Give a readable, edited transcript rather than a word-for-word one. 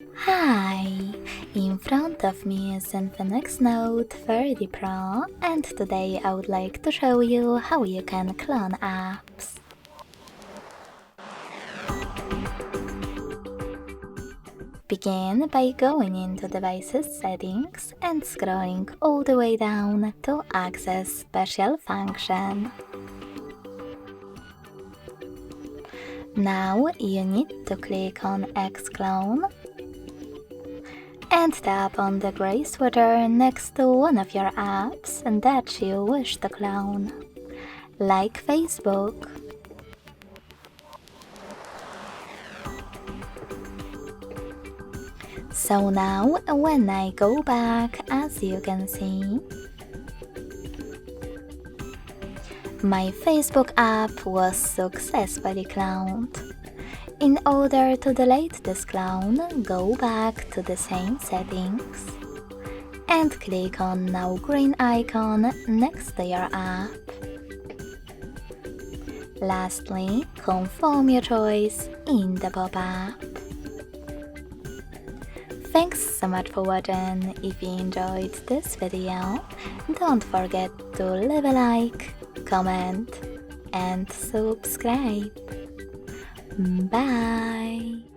Hi! In front of me is Infinix Note 30 Pro, and today I would like to show you how you can clone apps. Begin by going into Devices Settings and scrolling all the way down to access Special Function. Now you need to click on Xclone and tap on the gray sweater next to one of your apps that you wish to clone, like Facebook. So now, when I go back, as you can see, my Facebook app was successfully cloned. In order to delete this clone, go back to the same settings and click on now green icon next to your app. Lastly, confirm your choice in the pop-up. Thanks so much for watching. If you enjoyed this video, don't forget to leave a like, comment and subscribe. Bye!